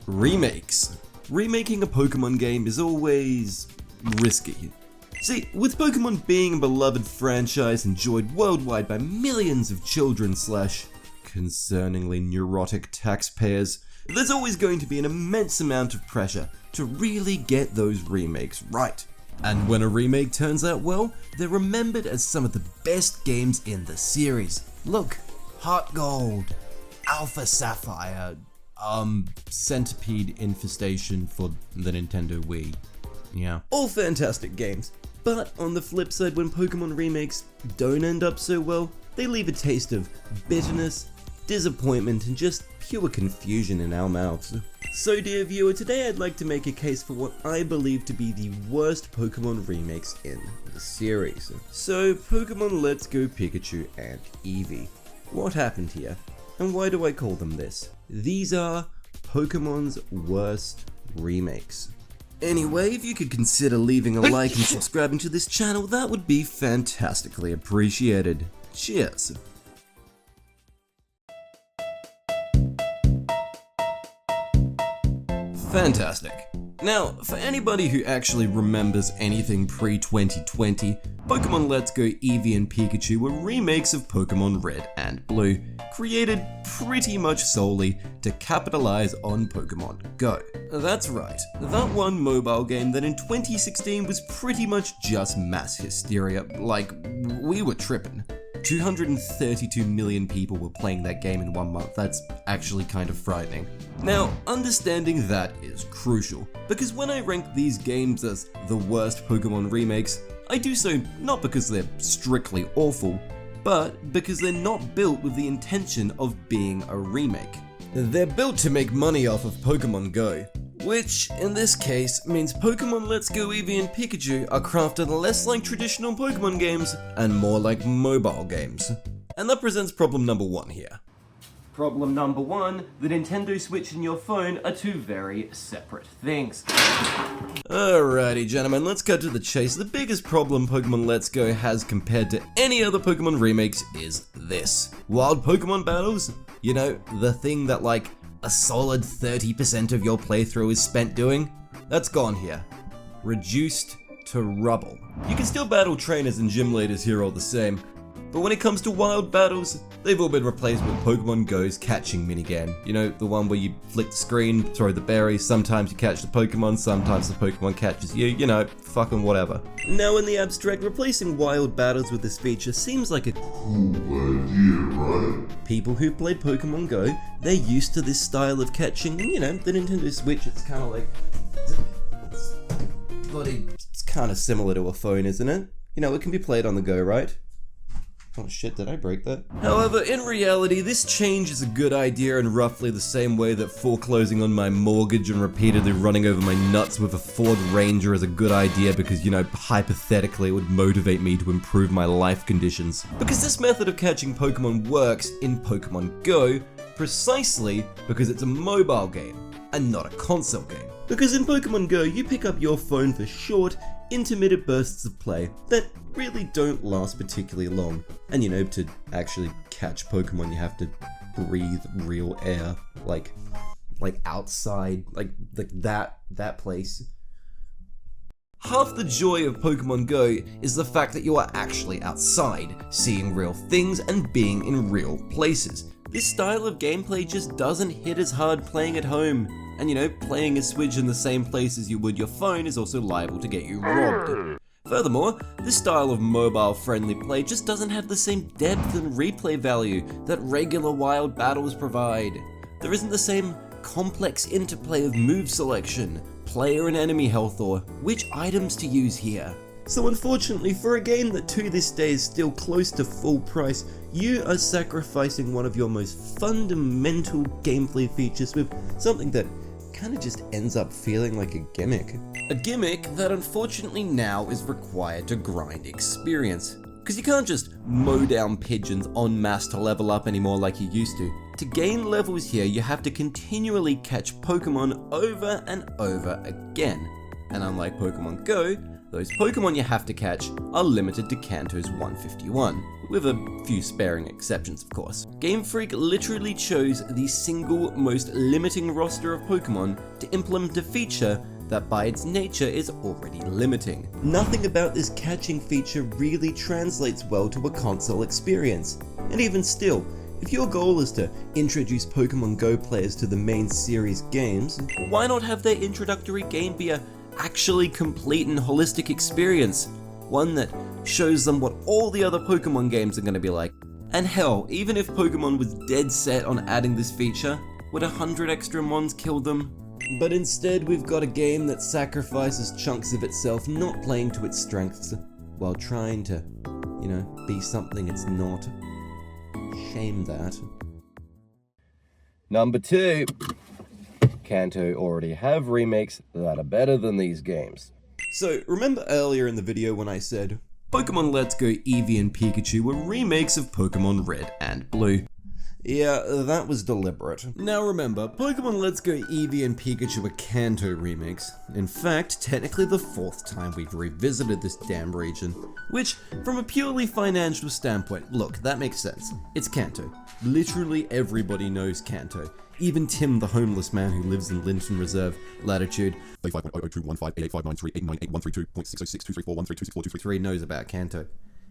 Remakes. Remaking a Pokemon game is always risky. See, with Pokemon being a beloved franchise enjoyed worldwide by millions of children / concerningly neurotic taxpayers, there's always going to be an immense amount of pressure to really get those remakes right. And when a remake turns out well, they're remembered as some of the best games in the series. Look, Heart Gold, Alpha Sapphire, Centipede Infestation for the Nintendo Wii. Yeah. All fantastic games. But on the flip side, when Pokemon remakes don't end up so well, they leave a taste of bitterness, disappointment, and just pure confusion in our mouths. So dear viewer, today I'd like to make a case for what I believe to be the worst Pokemon remakes in the series. So Pokemon Let's Go Pikachu and Eevee. What happened here? And why do I call them this? These are Pokemon's worst remakes. Anyway, if you could consider leaving a like and subscribing to this channel, that would be fantastically appreciated. Cheers! Fantastic. Now, for anybody who actually remembers anything pre-2020, Pokemon Let's Go Eevee and Pikachu were remakes of Pokemon Red and Blue, created pretty much solely to capitalize on Pokemon Go. That's right, that one mobile game that in 2016 was pretty much just mass hysteria, like, we were tripping. 232 million people were playing that game in 1 month. That's actually kind of frightening. Now, understanding that is crucial, because when I rank these games as the worst Pokemon remakes, I do so not because they're strictly awful, but because they're not built with the intention of being a remake. They're built to make money off of Pokemon Go, which, in this case, means Pokemon Let's Go Eevee and Pikachu are crafted less like traditional Pokemon games and more like mobile games. And that presents problem number one here. Problem number one, the Nintendo Switch and your phone are two very separate things. Alrighty gentlemen, let's cut to the chase. The biggest problem Pokemon Let's Go has compared to any other Pokemon remakes is this. Wild Pokemon battles? You know, the thing that like a solid 30% of your playthrough is spent doing? That's gone here. Reduced to rubble. You can still battle trainers and gym leaders here all the same, but when it comes to wild battles, they've all been replaced with Pokemon Go's catching minigame. You know, the one where you flick the screen, throw the berries, sometimes you catch the Pokemon, sometimes the Pokemon catches you, you know, fucking whatever. Now in the abstract, replacing wild battles with this feature seems like a cool idea, right? People who play Pokemon Go, they're used to this style of catching, and you know, the Nintendo Switch, it's kind of like, it's kind of similar to a phone, isn't it? You know, it can be played on the go, right? Oh shit, did I break that? However, in reality, this change is a good idea in roughly the same way that foreclosing on my mortgage and repeatedly running over my nuts with a Ford Ranger is a good idea because, you know, hypothetically it would motivate me to improve my life conditions. Because this method of catching Pokemon works in Pokemon Go precisely because it's a mobile game and not a console game. Because in Pokemon Go, you pick up your phone for short, intermittent bursts of play that really don't last particularly long. And you know, to actually catch Pokemon, you have to breathe real air, like outside, like that place. Half the joy of Pokemon Go is the fact that you are actually outside, seeing real things and being in real places. This style of gameplay just doesn't hit as hard playing at home. And you know, playing a Switch in the same place as you would your phone is also liable to get you robbed. Furthermore, this style of mobile-friendly play just doesn't have the same depth and replay value that regular wild battles provide. There isn't the same complex interplay of move selection, player and enemy health, or which items to use here. So unfortunately, for a game that to this day is still close to full price, you are sacrificing one of your most fundamental gameplay features with something that kind of just ends up feeling like a gimmick. A gimmick that unfortunately now is required to grind experience. Because you can't just mow down pigeons en masse to level up anymore like you used to. To gain levels here, you have to continually catch Pokemon over and over again. And unlike Pokemon Go, those Pokemon you have to catch are limited to Kanto's 151, with a few sparing exceptions of course. Game Freak literally chose the single most limiting roster of Pokemon to implement a feature that by its nature is already limiting. Nothing about this catching feature really translates well to a console experience, and even still, if your goal is to introduce Pokemon Go players to the main series games, why not have their introductory game be a actually complete and holistic experience? One that shows them what all the other Pokemon games are going to be like. And hell, even if Pokemon was dead set on adding this feature, would 100 extra mons kill them? But instead we've got a game that sacrifices chunks of itself not playing to its strengths, while trying to, be something it's not. Shame that. Number 2. Kanto already have remakes that are better than these games. So, remember earlier in the video when I said, Pokemon Let's Go Eevee and Pikachu were remakes of Pokemon Red and Blue? Yeah, that was deliberate. Now remember, Pokemon Let's Go Eevee and Pikachu are Kanto remakes. In fact, technically the 4th time we've revisited this damn region. Which, from a purely financial standpoint, look, that makes sense. It's Kanto. Literally everybody knows Kanto. Even Tim, the homeless man who lives in Linton Reserve, latitude 35.002158859381326062341326423 knows about Kanto.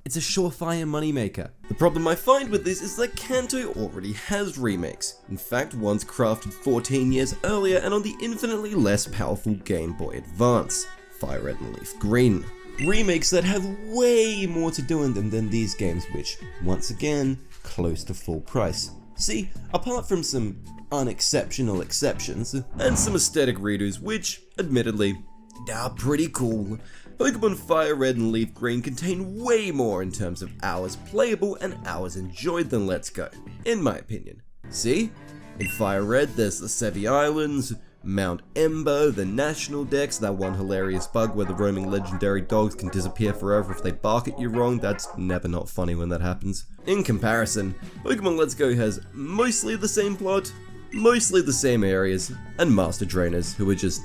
It's a surefire moneymaker. The problem I find with this is that Kanto already has remakes. In fact, one's crafted 14 years earlier and on the infinitely less powerful Game Boy Advance, Fire Red and Leaf Green. Remakes that have way more to do in them than these games, which, once again, close to full price. See, apart from some unexceptional exceptions, and some aesthetic redos which, admittedly, are pretty cool, Pokemon Fire Red and Leaf Green contain way more in terms of hours playable and hours enjoyed than Let's Go, in my opinion. See? In Fire Red there's the Sevi Islands, Mount Embo, the National Dex, that one hilarious bug where the roaming legendary dogs can disappear forever if they bark at you wrong. That's never not funny when that happens. In comparison, Pokemon Let's Go has mostly the same plot, mostly the same areas, and Master Trainers who are just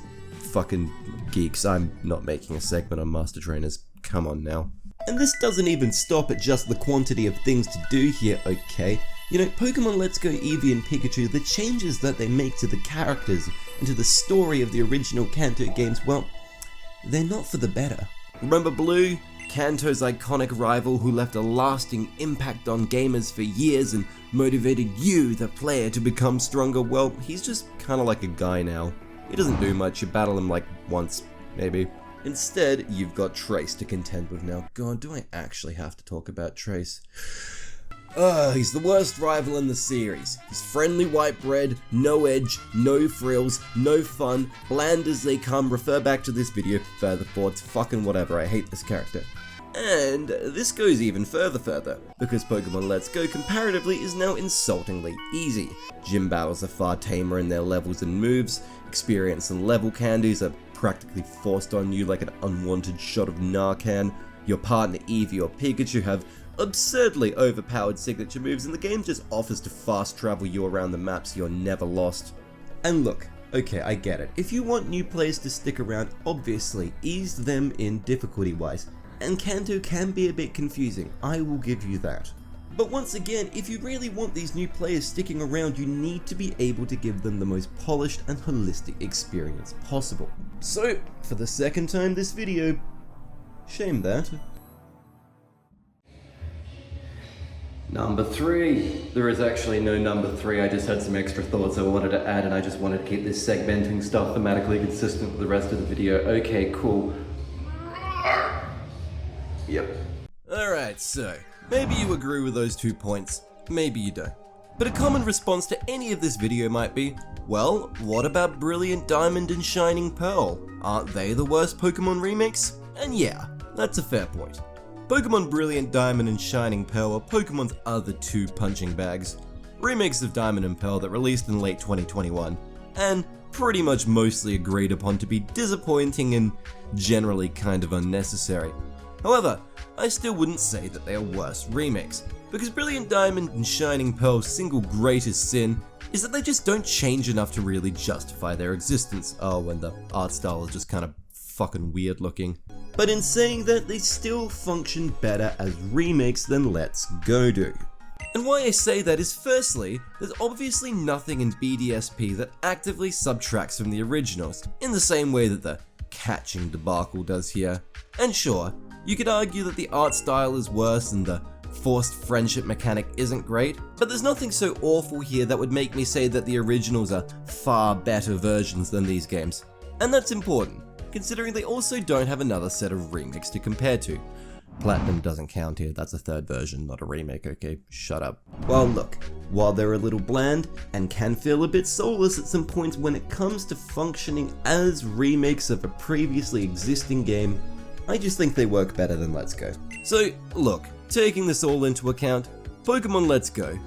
fucking geeks. I'm not making a segment on Master Trainers, come on now. And this doesn't even stop at just the quantity of things to do here, okay? Pokemon Let's Go Eevee and Pikachu, the changes that they make to the characters and to the story of the original Kanto games, well, they're not for the better. Remember Blue? Kanto's iconic rival who left a lasting impact on gamers for years and motivated you, the player, to become stronger. Well, he's just kinda like a guy now. He doesn't do much, you battle him like once, maybe. Instead, you've got Trace to contend with now. God, do I actually have to talk about Trace? He's the worst rival in the series. He's friendly white bread, no edge, no frills, no fun, bland as they come. Refer back to this video for further thoughts, fucking whatever, I hate this character. And this goes even further, because Pokemon Let's Go comparatively is now insultingly easy. Gym battles are far tamer in their levels and moves, experience and level candies are practically forced on you like an unwanted shot of Narcan, your partner Eevee or Pikachu have absurdly overpowered signature moves, and the game just offers to fast travel you around the map so you're never lost. And look, okay, I get it. If you want new players to stick around, obviously ease them in difficulty wise. And Kanto can be a bit confusing, I will give you that. But once again, if you really want these new players sticking around, you need to be able to give them the most polished and holistic experience possible. So, for the second time this video, shame that. Number 3. There is actually no number 3, I just had some extra thoughts I wanted to add and I just wanted to keep this segmenting stuff thematically consistent with the rest of the video. Okay, cool. Yep. Alright, so, maybe you agree with those 2 points, maybe you don't. But a common response to any of this video might be, well, what about Brilliant Diamond and Shining Pearl? Aren't they the worst Pokemon remakes? And yeah, that's a fair point. Pokemon Brilliant Diamond and Shining Pearl are Pokemon's other 2 punching bags. Remakes of Diamond and Pearl that released in late 2021, and pretty much mostly agreed upon to be disappointing and generally kind of unnecessary. However, I still wouldn't say that they are worse remakes, because Brilliant Diamond and Shining Pearl's single greatest sin is that they just don't change enough to really justify their existence. Oh, and the art style is just kind of fucking weird looking. But in saying that, they still function better as remakes than Let's Go do. And why I say that is, firstly, there's obviously nothing in BDSP that actively subtracts from the originals, in the same way that the catching debacle does here. And sure, you could argue that the art style is worse and the forced friendship mechanic isn't great, but there's nothing so awful here that would make me say that the originals are far better versions than these games. And that's important, considering they also don't have another set of remakes to compare to. Platinum doesn't count here, that's a third version, not a remake, okay? Shut up. Well look, while they're a little bland and can feel a bit soulless at some points when it comes to functioning as remakes of a previously existing game, I just think they work better than Let's Go. So look, taking this all into account, Pokemon Let's Go,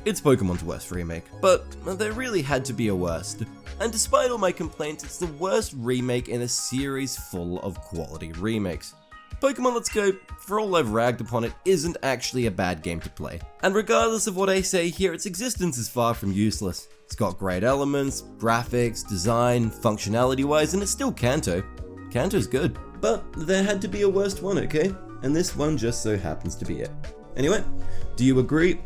it's Pokemon's worst remake, but there really had to be a worst. And despite all my complaints, it's the worst remake in a series full of quality remakes. Pokemon Let's Go, for all I've ragged upon it, isn't actually a bad game to play. And regardless of what I say here, its existence is far from useless. It's got great elements, graphics, design, functionality wise, and it's still Kanto. Kanto's good. But there had to be a worst one, okay? And this one just so happens to be it. Anyway, do you agree?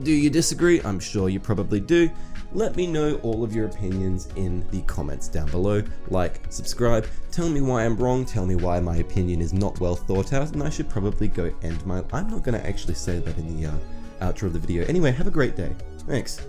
Do you disagree? I'm sure you probably do. Let me know all of your opinions in the comments down below. Like, subscribe, tell me why I'm wrong, tell me why my opinion is not well thought out, and I should probably go end my... I'm not going to actually say that in the outro of the video. Anyway, have a great day. Thanks.